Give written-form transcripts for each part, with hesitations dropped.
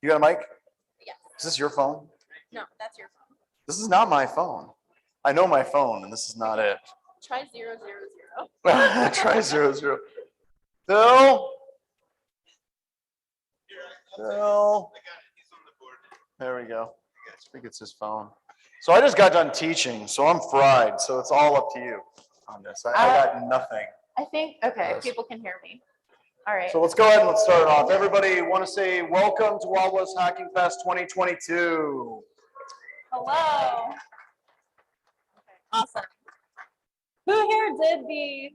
You got a mic? Yes. Is this your phone? No, that's your phone. This is not my phone. I know my phone, and this is not it. Try 000. Try 00. Phil? Phil? There we go. I think it's his phone. So I just got done teaching, so I'm fried. So it's all up to you on this. I got nothing. I think, okay, people can hear me. All right. So let's go ahead and let's start it off. Everybody want to say welcome to Wild West Hacking Fest 2022. Hello. Okay, awesome. Who here did the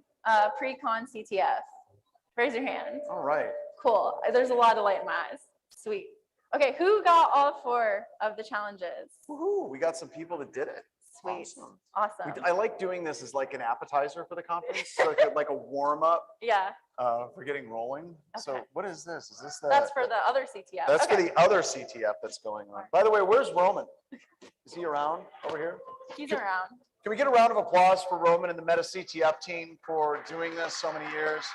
pre-con CTF? Raise your hand. All right. Cool. There's a lot of light in my eyes. Sweet. Okay, who got all 4 of the challenges? Woohoo, we got some people that did it. Sweet. Awesome. I like doing this as like an appetizer for the conference, so like a warm up. Yeah. For getting rolling. Okay. So what is this? Is this the? That's for the other CTF. That's okay. for the other CTF that's going on. By the way, where's Roman? Is he around over here? He's around. Can we get a round of applause for Roman and the Meta CTF team for doing this so many years?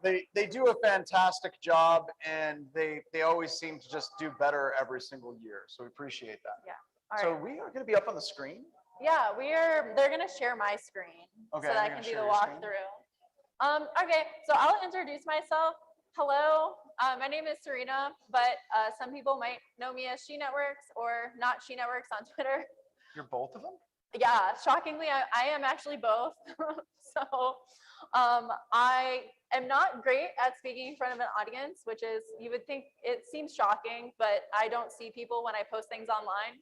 They do a fantastic job, and they always seem to just do better every single year. So we appreciate that. Yeah. All so right. we are going to be up on the screen. Yeah, they're going to share my screen so that I can do the walkthrough. Okay, so I'll introduce myself. Hello, my name is Serena, but some people might know me as She Networks or not She Networks on Twitter. You're both of them? Yeah, shockingly, I am actually both. So I am not great at speaking in front of an audience, which is, you would think it seems shocking, but I don't see people when I post things online.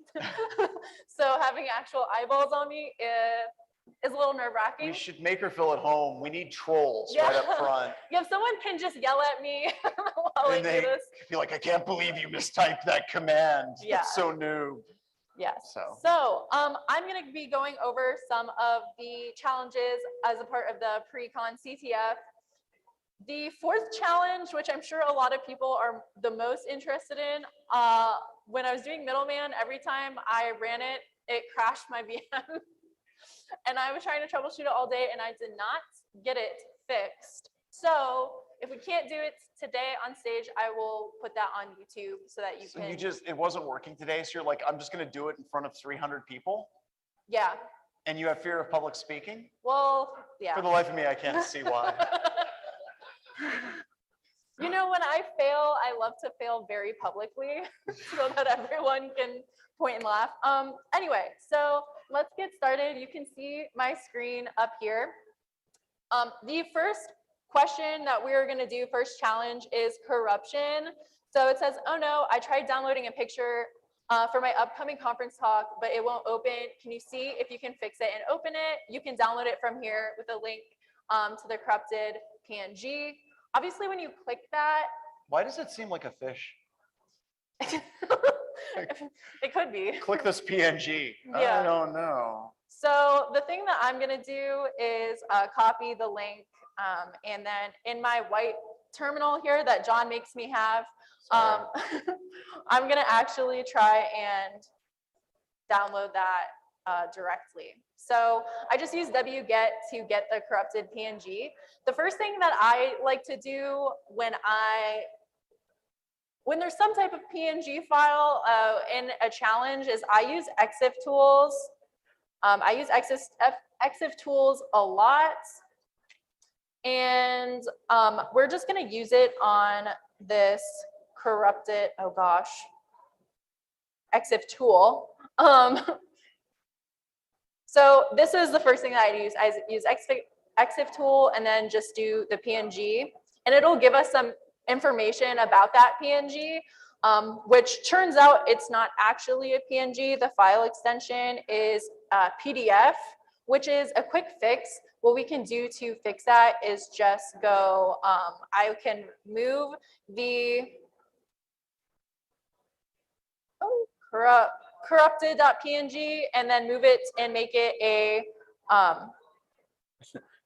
So having actual eyeballs on me is a little nerve-wracking. We should make her feel at home. We need trolls right up front. Yeah, if someone can just yell at me while I do this. Be like, I can't believe you mistyped that command. Yeah. It's so new. Yes. So I'm going to be going over some of the challenges as a part of the pre-con CTF. The 4th challenge, which I'm sure a lot of people are the most interested in, when I was doing middleman, every time I ran it, it crashed my VM. And I was trying to troubleshoot it all day, and I did not get it fixed. So if we can't do it today on stage, I will put that on YouTube so that you can. So it wasn't working today, so you're like, I'm just going to do it in front of 300 people? Yeah. And you have fear of public speaking? Well, yeah. For the life of me, I can't see why. You know, when I fail, I love to fail very publicly so that everyone can point and laugh. Anyway, so let's get started. You can see my screen up here. The first question that we're going to do, first challenge, is corruption. So it says, oh no, I tried downloading a picture for my upcoming conference talk, but it won't open. Can you see if you can fix it and open it? You can download it from here with a link to the corrupted PNG. Obviously, when you click that. Why does it seem like a fish? It could be. Click this PNG. Yeah. I don't know. So the thing that I'm going to do is copy the link, and then in my white terminal here that John makes me have, I'm going to actually try and download that directly. So I just use wget to get the corrupted PNG. The first thing that I like to do when there's some type of PNG file in a challenge is I use EXIF tools. I use EXIF tools a lot. And we're just going to use it on this corrupted, oh gosh, EXIF tool. So this is the first thing that I use. I use EXIF tool and then just do the PNG. And it'll give us some information about that PNG, which turns out it's not actually a PNG. The file extension is PDF, which is a quick fix. What we can do to fix that is just go, I can move the corrupted.png and then move it and make it a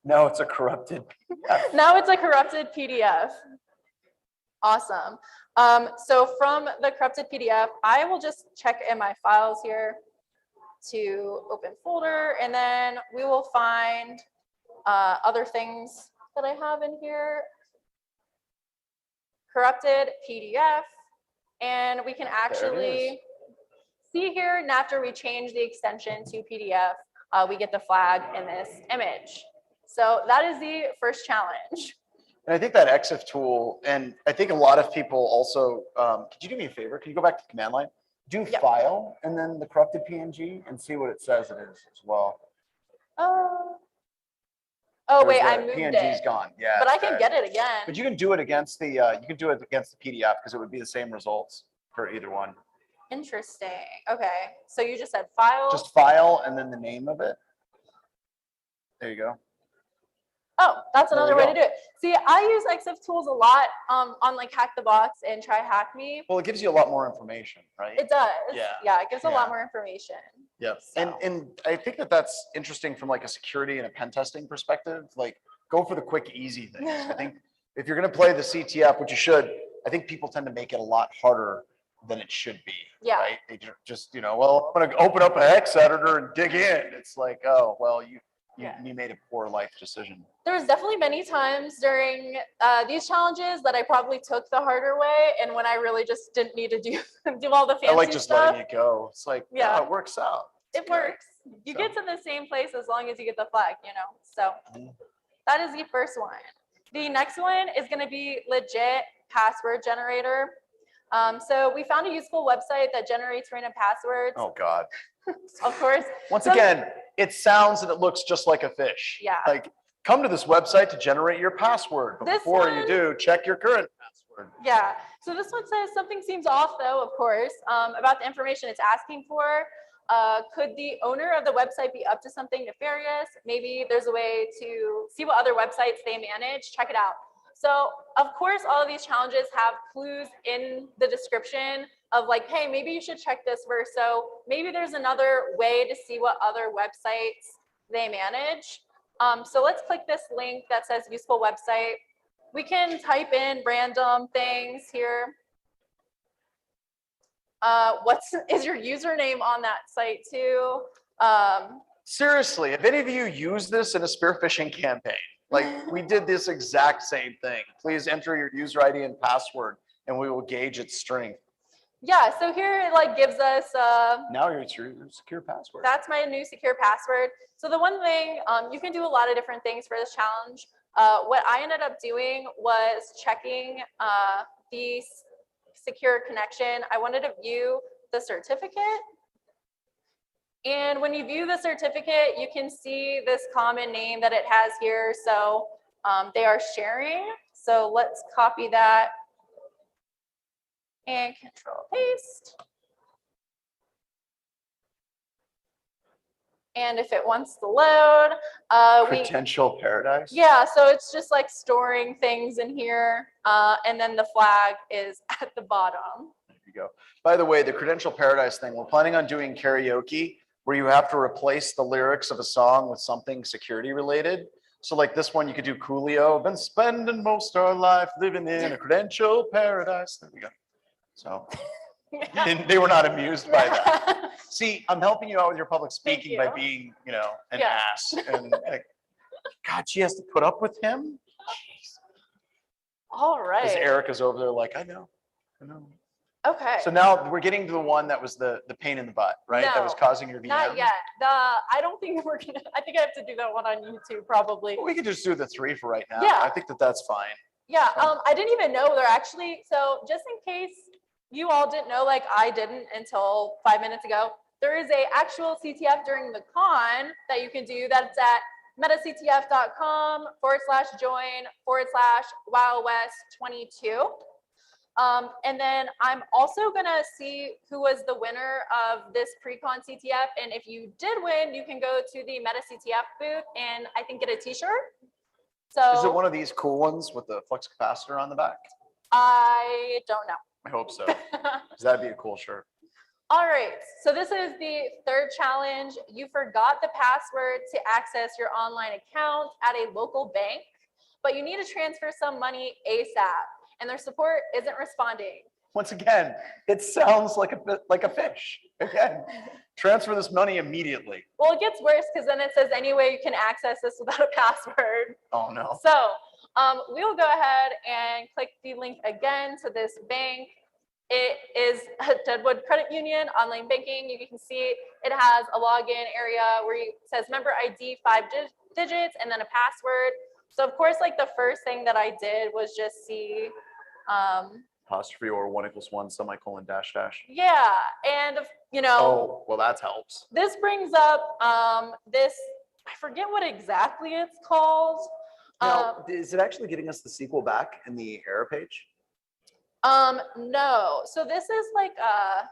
now it's a corrupted PDF. Now it's a corrupted PDF. Awesome. So from the corrupted PDF, I will just check in my files here to open folder, and then we will find other things that I have in here. corrupted PDF, and we can There it actually see here, and after we change the extension to PDF, we get the flag in this image. So that is the first challenge. And I think that EXIF tool, and I think a lot of people also, could you do me a favor? Can you go back to the command line? Do Yep. file and then the corrupted PNG and see what it says it is as well. Oh wait, There's I the moved PNG's it. gone. Yeah. But I it's can dead. get it again. But you can do it against the PDF because it would be the same results for either one. Interesting. Okay. So you just said file. Just file and then the name of it. There you go. Oh, that's There another we way go. to do it. See, I use EXIF tools a lot on like Hack the Box and Try Hack Me. Well, it gives you a lot more information, right? It does. Yeah. Yeah, it gives a Yeah. lot more information. Yep. So. And I think that that's interesting from like a security and a pen testing perspective. Like, go for the quick, easy things. I think if you're going to play the CTF, which you should, I think people tend to make it a lot harder than it should be. Yeah. Right? They just, well, I'm going to open up a hex editor and dig in. It's like, oh, well, you made a poor life decision. There was definitely many times during these challenges that I probably took the harder way, and when I really just didn't need to do all the fancy I like just stuff. letting it go. It's like, Yeah. yeah, it works out. It works. You get to the same place as long as you get the flag, So that is the first one. The next one is going to be legit password generator. So we found a useful website that generates random passwords. Oh, God. Of course. Once So- again, it sounds and it looks just like a fish. Yeah. Like, come to this website to generate your password. But This before you one- do, check your current password. Yeah. So this one says something seems off, though, of course, about the information it's asking for. Could the owner of the website be up to something nefarious? Maybe there's a way to see what other websites they manage. Check it out. So, of course, all of these challenges have clues in the description of like, hey, maybe you should check this first. So maybe there's another way to see what other websites they manage. So let's click this link that says useful website. We can type in random things here. What is your username on that site too? Seriously, if any of you use this in a spear phishing campaign, like we did this exact same thing, please enter your user ID and password and we will gauge its strength. Yeah, so here it like gives us, Now your secure password. that's my new secure password. So the one thing, you can do a lot of different things for this challenge. What I ended up doing was checking the secure connection. I wanted to view the certificate. And when you view the certificate, you can see this common name that it has here. So they are sharing. So let's copy that and control paste. And if it wants to load, Credential paradise. yeah, so it's just like storing things in here. And then the flag is at the bottom. There you go. By the way, the credential paradise thing, we're planning on doing karaoke where you have to replace the lyrics of a song with something security related. So like this one, you could do Coolio, been spending most our life living in a credential paradise. There we go. So and they were not amused by that. See, I'm helping you out with your public speaking by you. being, an Yeah. ass. And like, God, she has to put up with him? Jeez. All Because right. Erica's over there like, I know. Okay. So now we're getting to the one that was the pain in the butt, right? That was No, causing your VM. Not yet. I don't think we're gonna. I think I have to do that one on YouTube probably. Well, we could just do the 3 for right now. Yeah. I think that's fine. Yeah. I didn't even know they're actually. So just in case you all didn't know, like I didn't until 5 minutes ago, there is a actual CTF during the con that you can do. That's at metactf.com/join/WildWest22. And then I'm also gonna see who was the winner of this pre-con CTF. And if you did win, you can go to the Meta CTF booth and I think get a t-shirt. So Is it one of these cool ones with the flux capacitor on the back? I don't know. I hope so. 'Cause that'd be a cool shirt. All right, so this is the third challenge. You forgot the password to access your online account at a local bank, but you need to transfer some money ASAP and their support isn't responding. Once again, it sounds like a fish. Again, transfer this money immediately. Well, it gets worse because then it says any way you can access this without a password. Oh no. So We'll go ahead and click the link again to this bank. It is a Deadwood Credit Union online banking. You can see it has a login area where it says member ID 5 digits and then a password. So of course, like the first thing that I did was just see, Apostrophe or 1 = 1 semicolon dash dash. yeah, and you know. Oh, well, that helps. This brings up this, I forget what exactly it's called. Now, is it actually getting us the sequel back in the error page? No. So this is like, I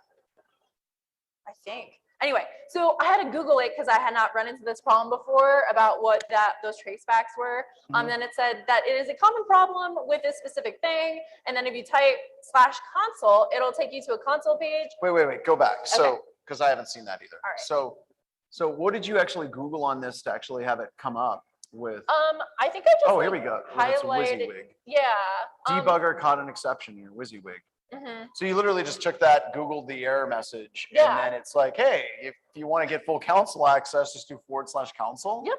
think. Anyway, so I had to Google it because I had not run into this problem before about what those tracebacks were. Then it said that it is a common problem with this specific thing. And then if you type /console, it'll take you to a console page. Wait, go back. Okay. So, because I haven't seen that either. All right. So what did you actually Google on this to actually have it come up with? I think I just Oh, here we go. Well, that's a highlighted. WYSIWYG. Yeah. Debugger caught an exception here, WYSIWYG. Mhm. So you literally just took that, Googled the error message, Yeah. and then it's like, hey, if you want to get full console access, just do /console. Yep.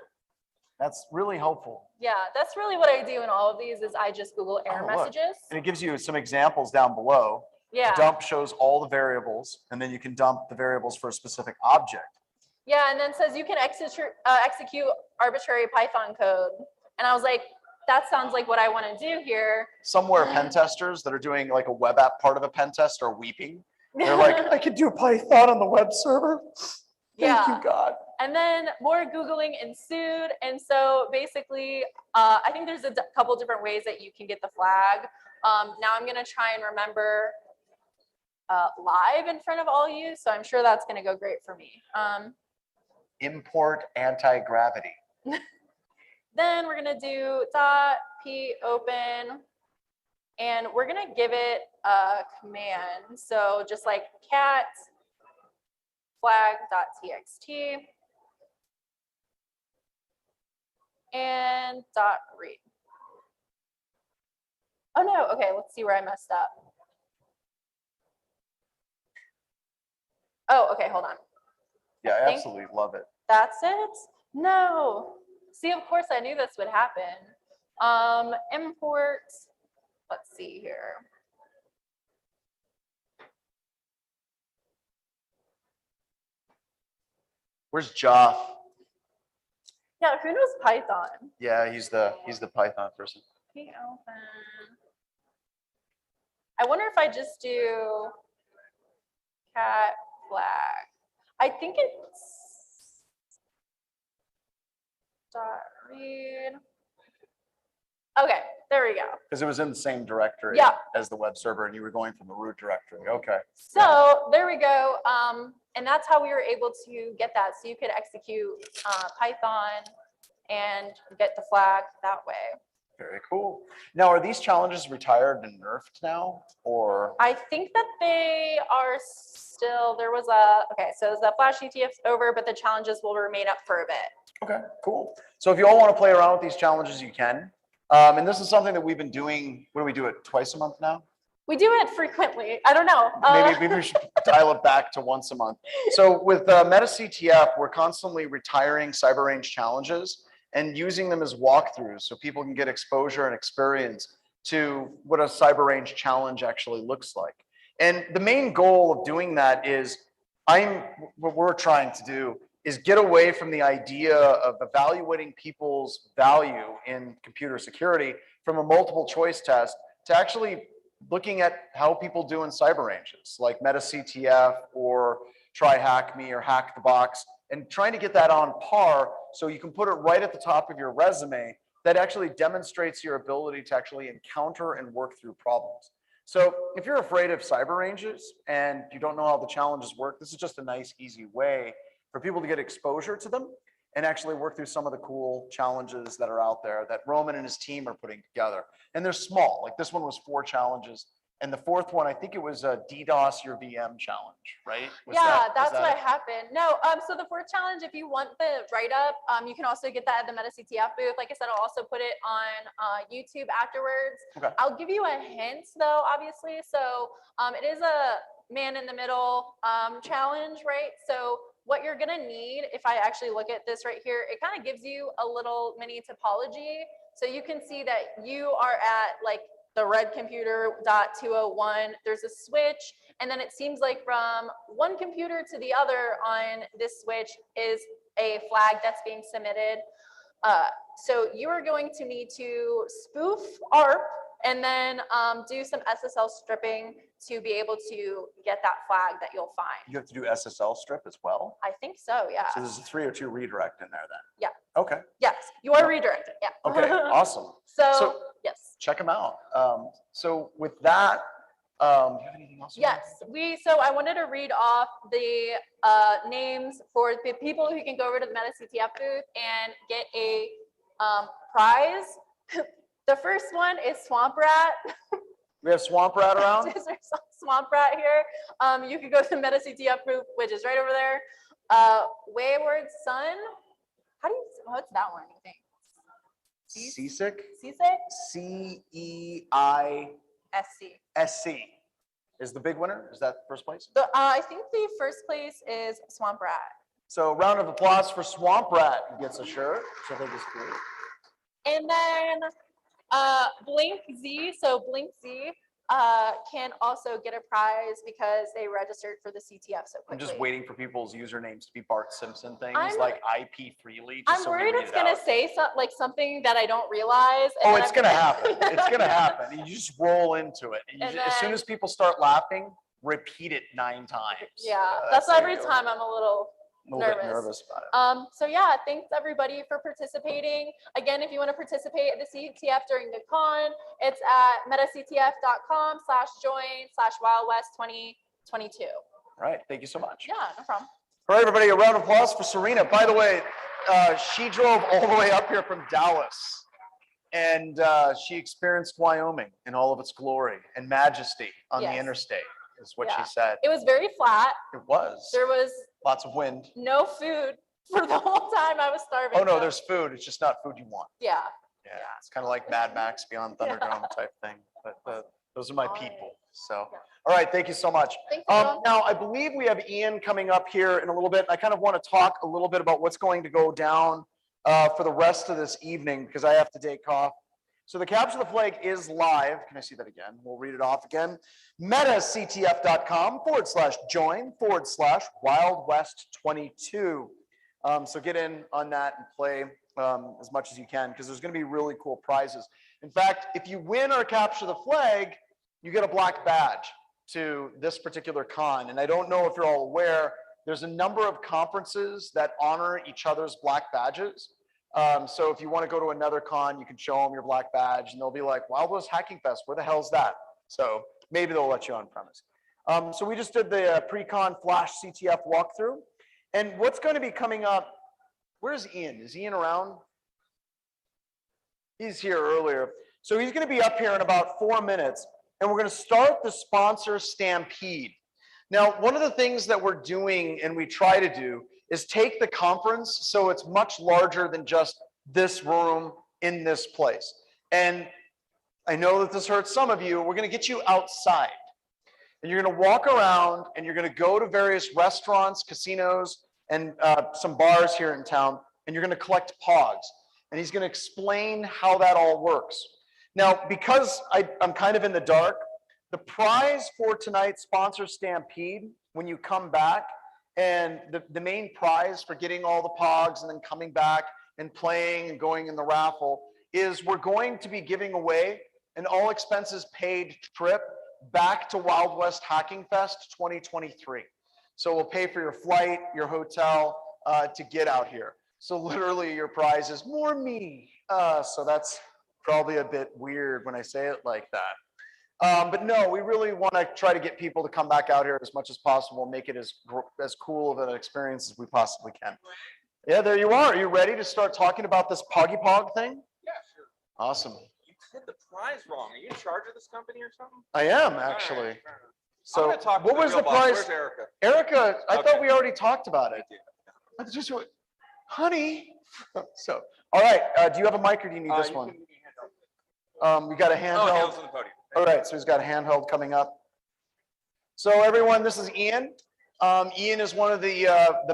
That's really helpful. Yeah, that's really what I do in all of these is I just Google error Oh, look. messages. And it gives you some examples down below. Yeah. Dump shows all the variables, and then you can dump the variables for a specific object. Yeah, and then says you can execute arbitrary Python code. And I was like, that sounds like what I want to do here. Somewhere pen testers that are doing like a web app part of a pen test are weeping. They're like, I could do Python on the web server. Thank you, God. And then more Googling ensued. And so basically, I think there's a couple different ways that you can get the flag. Now I'm going to try and remember live in front of all you. So I'm sure that's going to go great for me. Import anti-gravity. Then we're going to do .p open. And we're going to give it a command. So just like cat flag.txt and .read. Oh no, okay, let's see where I messed up. Oh, okay, hold on. Yeah, I absolutely love it. That's it? No. See, of course I knew this would happen. Import, let's see here. Where's Joff? Yeah, who knows Python? Yeah, he's the Python person. P open. I wonder if I just do cat flag. I think it's .read. Okay, there we go. Because it was in the same directory Yeah. as the web server, and you were going from the root directory. Okay. So there we go. And that's how we were able to get that. So you could execute Python and get the flag that way. Very cool. Now, are these challenges retired and nerfed now, or? I think that they are still, there was a, okay, so the Flash CTF's over, but the challenges will remain up for a bit. Okay, cool. So if you all want to play around with these challenges, you can. And this is something that we've been doing. What do we do it twice a month now? We do it frequently. I don't know. Maybe we should dial it back to once a month. So with Meta CTF, we're constantly retiring Cyber Range challenges and using them as walkthroughs so people can get exposure and experience to what a Cyber Range challenge actually looks like. And the main goal of doing that is, what we're trying to do is get away from the idea of evaluating people's value in computer security from a multiple choice test to actually looking at how people do in cyber ranges like Meta CTF or Try Hack Me or Hack the Box, and trying to get that on par so you can put it right at the top of your resume that actually demonstrates your ability to actually encounter and work through problems. So if you're afraid of cyber ranges and you don't know how the challenges work, this is just a nice, easy way for people to get exposure to them and actually work through some of the cool challenges that are out there that Roman and his team are putting together. And they're small, like this one was 4 challenges. And the 4th one, I think it was a DDoS your VM challenge, right? That's what happened. No, so the 4th challenge, if you want the write-up, you can also get that at the Meta CTF booth. Like I said, I'll also put it on YouTube afterwards. Okay. I'll give you a hint though, obviously. So it is a man in the middle challenge, right? So what you're gonna need, if I actually look at this right here, it kind of gives you a little mini topology. So you can see that you are at like the red computer .201. There's a switch, and then it seems like from one computer to the other on this switch is a flag that's being submitted. So you are going to need to spoof ARP and then do some SSL stripping to be able to get that flag that you'll find. You have to do SSL strip as well? I think so, yeah. So there's a 302 redirect in there then? Yeah. Okay. Yes, you are redirected, yeah. Okay, awesome. So, yes. Check them out. So with that, do you have anything else? Yes, so I wanted to read off the names for the people who can go over to the Meta CTF booth and get a prize. The first one is Swamp Rat. We have Swamp Rat around? There's Swamp Rat here. You can go to the Meta CTF booth, which is right over there. Wayward Sun. What's that one, you think? Seasick? Seasick? C-E-I-S-C. Is the big winner? Is that first place? I think the first place is Swamp Rat. So round of applause for Swamp Rat, who gets a shirt, which I think is great. And then Blink Z, so Blink Z can also get a prize because they registered for the CTF so quickly. I'm just waiting for people's usernames to be Bart Simpson things, like IP Freely. I'm worried it's gonna say something that I don't realize. Oh, it's gonna happen. It's gonna happen. You just roll into it. As soon as people start laughing, repeat it 9 times. Yeah, that's every time I'm a little nervous about it. So yeah, thanks everybody for participating. Again, if you want to participate at the CTF during the con, it's at metactf.com/join/wildwest2022. All right, thank you so much. Yeah, no problem. All right, everybody, a round of applause for Serena. By the way, she drove all the way up here from Dallas, and she experienced Wyoming in all of its glory and majesty on the interstate, is what she said. It was very flat. It was. There was lots of wind. No food for the whole time. I was starving. Oh no, there's food. It's just not food you want. Yeah. Yeah. It's kind of like Mad Max Beyond Thunderdome type thing. But those are my people. So, all right, thank you so much. Thank you. Now, I believe we have Ian coming up here in a little bit. I kind of want to talk a little bit about what's going to go down for the rest of this evening because I have to take off. So the Capture the Flag is live. Can I see that again? We'll read it off again. metactf.com/join/wildwest22. So get in on that and play as much as you can because there's going to be really cool prizes. In fact, if you win or capture the flag, you get a black badge to this particular con. And I don't know if you're all aware, there's a number of conferences that honor each other's black badges. So if you want to go to another con, you can show them your black badge and they'll be like, Wild West Hacking Fest, where the hell's that? So maybe they'll let you on premise. So we just did the pre-con Flash CTF walkthrough. And what's going to be coming up, where's Ian? Is Ian around? He's here earlier. So he's going to be up here in about 4 minutes. And we're going to start the sponsor stampede. Now, one of the things that we're doing and we try to do is take the conference so it's much larger than just this room in this place. And I know that this hurts some of you. We're going to get you outside. And you're going to walk around and you're going to go to various restaurants, casinos, and some bars here in town. And you're going to collect pogs. And he's going to explain how that all works. Now, because I'm kind of in the dark, the prize for tonight's sponsor stampede, when you come back, and the main prize for getting all the pogs and then coming back and playing and going in the raffle is we're going to be giving away an all expenses paid trip back to Wild West Hacking Fest 2023. So we'll pay for your flight, your hotel to get out here. So literally your prize is more me. So that's probably a bit weird when I say it like that. But no, we really want to try to get people to come back out here as much as possible, make it as cool of an experience as we possibly can. Yeah, there you are. Are you ready to start talking about this Poggy Pog thing? Yeah, sure. Awesome. You said the prize wrong. Are you in charge of this company or something? I am, actually. Right. So what was the prize? Where's Erica? Erica, I thought we already talked about it. Just, honey. So, all right. Do you have a mic or do you need this one? We got a handheld. Oh, on the podium. All right, so he's got a handheld coming up. So everyone, this is Ian. Ian is one of the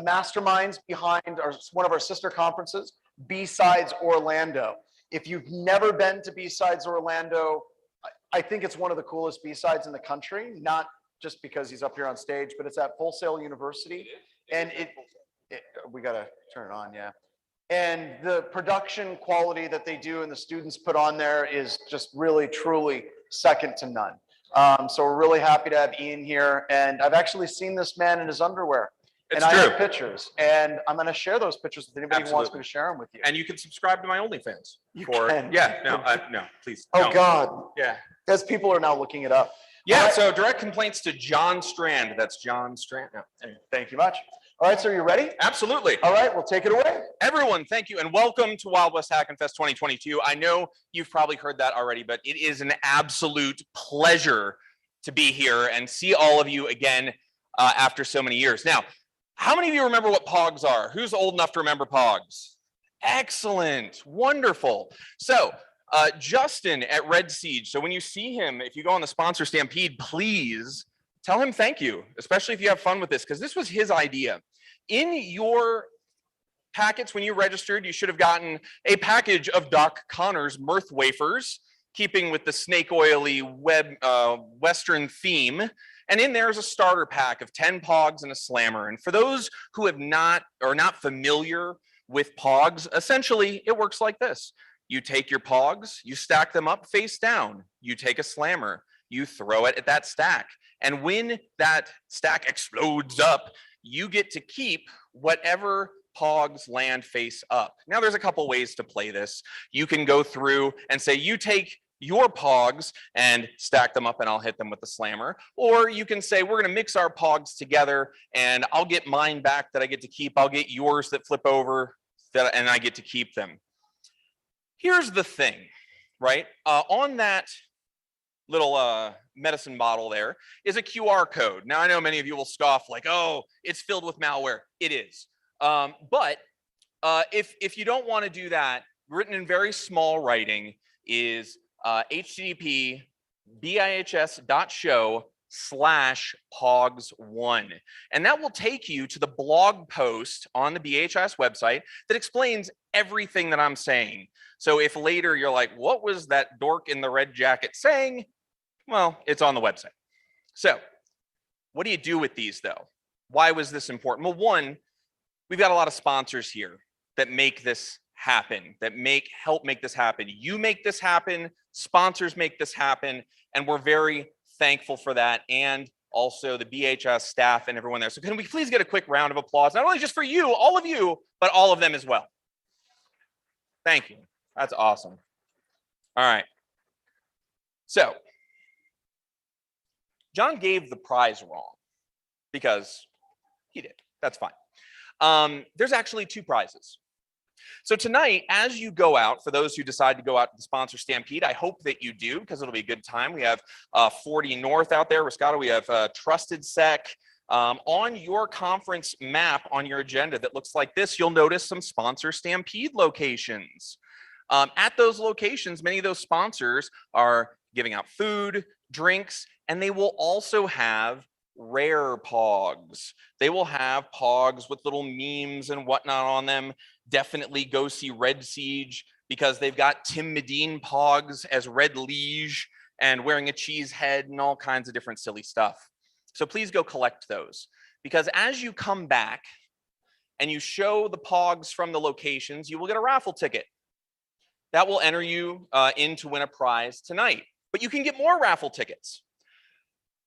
masterminds behind one of our sister conferences, B-Sides Orlando. If you've never been to B-Sides Orlando, I think it's one of the coolest B-Sides in the country, not just because he's up here on stage, but it's at Full Sail University. And we gotta turn it on, yeah. And the production quality that they do and the students put on there is just really, truly second to none. So we're really happy to have Ian here. And I've actually seen this man in his underwear. It's and true. I have pictures, and I'm going to share those pictures with anybody who wants me Absolutely. to share them with you. And you can subscribe to my OnlyFans. You for, can. Yeah, no, please. Oh, no. God. Yeah. As people are now looking it up. Yeah, All right. so direct complaints to John Strand. That's John Strand. No. Anyway. Thank you much. All right, so you ready? Absolutely. All right, we'll take it away. Everyone, thank you, and welcome to Wild West Hack and Fest 2022. I know you've probably heard that already, but it is an absolute pleasure to be here and see all of you again after so many years. Now, how many of you remember what POGs are? Who's old enough to remember POGs? Excellent, wonderful. So Justin at Red Siege. So when you see him, if you go on the sponsor Stampede, please tell him thank you, especially if you have fun with this, because this was his idea. In your packets, when you registered, you should have gotten a package of Doc Connor's Mirth Wafers, keeping with the snake oily Western theme. And in there is a starter pack of 10 POGs and a slammer. And for those who have not familiar with POGs, essentially it works like this. You take your POGs, you stack them up face down. You take a slammer, you throw it at that stack. And when that stack explodes up, you get to keep whatever POGs land face up. Now there's a couple ways to play this. You can go through and say, you take your POGs and stack them up and I'll hit them with the slammer. Or you can say, we're gonna mix our POGs together and I'll get mine back that I get to keep. I'll get yours that flip over and I get to keep them. Here's the thing, right? On that little medicine bottle there is a QR code. Now I know many of you will scoff like, oh, it's filled with malware. It is. But if you don't want to do that, written in very small writing is http bihs.show/pogs1. And that will take you to the blog post on the BHS website that explains everything that I'm saying. So if later you're like, what was that dork in the red jacket saying? Well, it's on the website. So what do you do with these though? Why was this important? Well, one, we've got a lot of sponsors here that make this happen, that help make this happen. You make this happen, sponsors make this happen, and we're very thankful for that, and also the BHS staff and everyone there. So can we please get a quick round of applause, not only just for you, all of you, but all of them as well. Thank you. That's awesome. All right. So John gave the prize wrong because he did. That's fine. There's actually two prizes. So tonight, as you go out, for those who decide to go out to the sponsor Stampede, I hope that you do, because it'll be a good time. We have 40 North out there, Riscotto. We have Trusted Sec. On your conference map on your agenda that looks like this, you'll notice some sponsor Stampede locations. At those locations, many of those sponsors are giving out food, drinks, and they will also have rare POGs. They will have POGs with little memes and whatnot on them. Definitely go see Red Siege because they've got Tim Medine POGs as Red Liege and wearing a cheese head and all kinds of different silly stuff. So please go collect those, because as you come back and you show the POGs from the locations, you will get a raffle ticket. That will enter you in to win a prize tonight. But you can get more raffle tickets.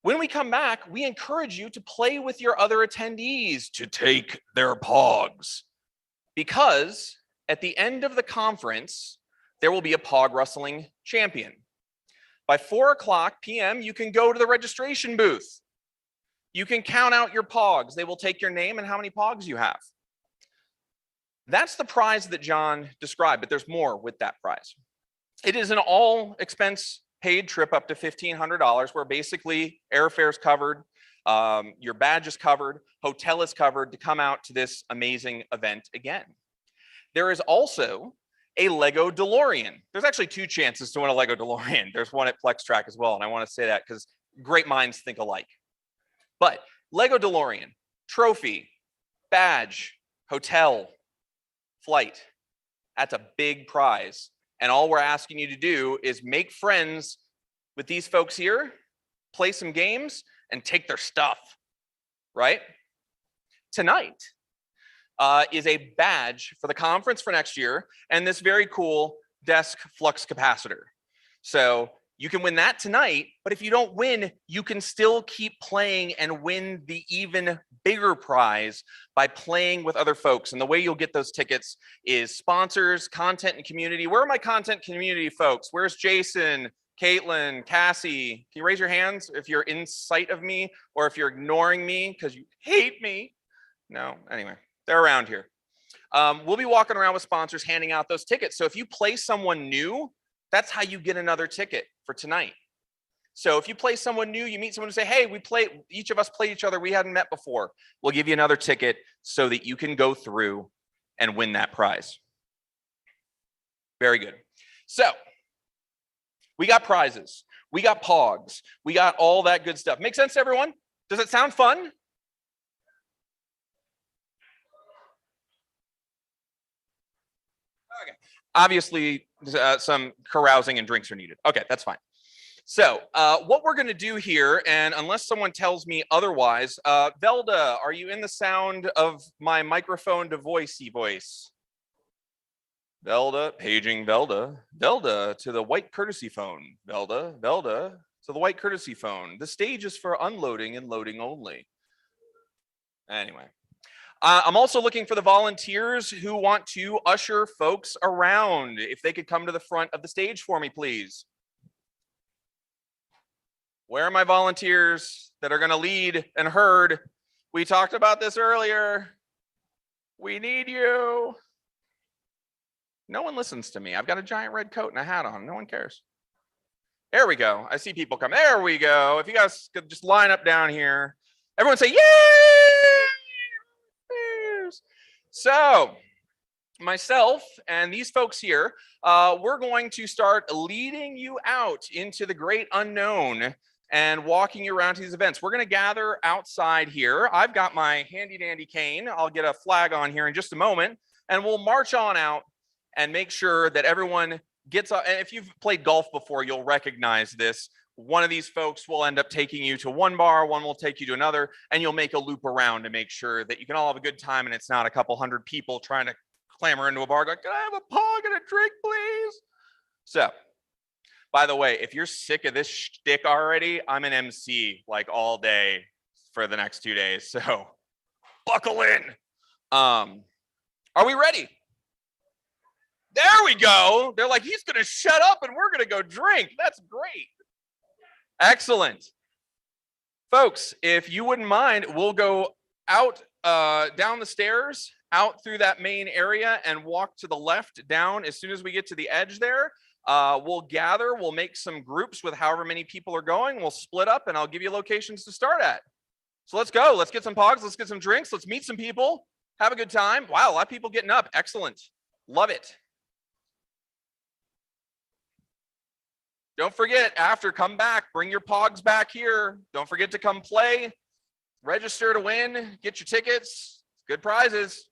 When we come back, we encourage you to play with your other attendees to take their POGs. Because at the end of the conference, there will be a POG wrestling champion. By 4:00 p.m., you can go to the registration booth. You can count out your POGs. They will take your name and how many POGs you have. That's the prize that John described, but there's more with that prize. It is an all expense paid trip up to $1,500, where basically airfare is covered, your badge is covered, hotel is covered to come out to this amazing event again. There is also a Lego DeLorean. There's actually two chances to win a Lego DeLorean. There's one at Flex Track as well, and I want to say that because great minds think alike. But Lego DeLorean, trophy, badge, hotel, flight. That's a big prize. And all we're asking you to do is make friends with these folks here, play some games, and take their stuff, right? Tonight is a badge for the conference for next year and this very cool desk flux capacitor. So you can win that tonight, but if you don't win, you can still keep playing and win the even bigger prize by playing with other folks. And the way you'll get those tickets is sponsors, content, and community. Where are my content community folks? Where's Jason, Caitlin, Cassie? Can you raise your hands if you're in sight of me or if you're ignoring me because you hate me? No, anyway, they're around here. We'll be walking around with sponsors handing out those tickets. So if you play someone new, that's how you get another ticket for tonight. So if you play someone new, you meet someone and say, hey, each of us played each other, we hadn't met before. We'll give you another ticket so that you can go through and win that prize. Very good. So we got prizes, we got pogs, we got all that good stuff. Make sense to everyone? Does it sound fun? Okay. Obviously, some carousing and drinks are needed. Okay, that's fine. So what we're going to do here, and unless someone tells me otherwise, Velda, are you in the sound of my microphone to voicey voice? Velda, paging Velda. Velda to the white courtesy phone. Velda, Velda to the white courtesy phone. The stage is for unloading and loading only. Anyway. I'm also looking for the volunteers who want to usher folks around. If they could come to the front of the stage for me, please. Where are my volunteers that are going to lead and herd? We talked about this earlier. We need you. No one listens to me. I've got a giant red coat and a hat on. No one cares. There we go. I see people come. There we go. If you guys could just line up down here. Everyone say, yay! So myself and these folks here, we're going to start leading you out into the great unknown and walking you around to these events. We're going to gather outside here. I've got my handy dandy cane. I'll get a flag on here in just a moment, and we'll march on out and make sure that everyone gets up. And if you've played golf before, you'll recognize this. One of these folks will end up taking you to one bar, one will take you to another, and you'll make a loop around to make sure that you can all have a good time and it's not a couple hundred people trying to clamor into a bar going, can I have a pog and a drink, please? So, by the way, if you're sick of this shtick already, I'm an MC like all day for the next 2 days, so buckle in. Are we ready? There we go. They're like, he's gonna shut up and we're gonna go drink. That's great. Excellent. Folks, if you wouldn't mind, we'll go out down the stairs, out through that main area and walk to the left down. As soon as we get to the edge there, we'll gather, we'll make some groups with however many people are going. We'll split up and I'll give you locations to start at. So let's go. Let's get some pogs. Let's get some drinks. Let's meet some people. Have a good time. Wow, a lot of people getting up. Excellent. Love it. Don't forget, after, come back, bring your pogs back here. Don't forget to come play, register to win, get your tickets, good prizes.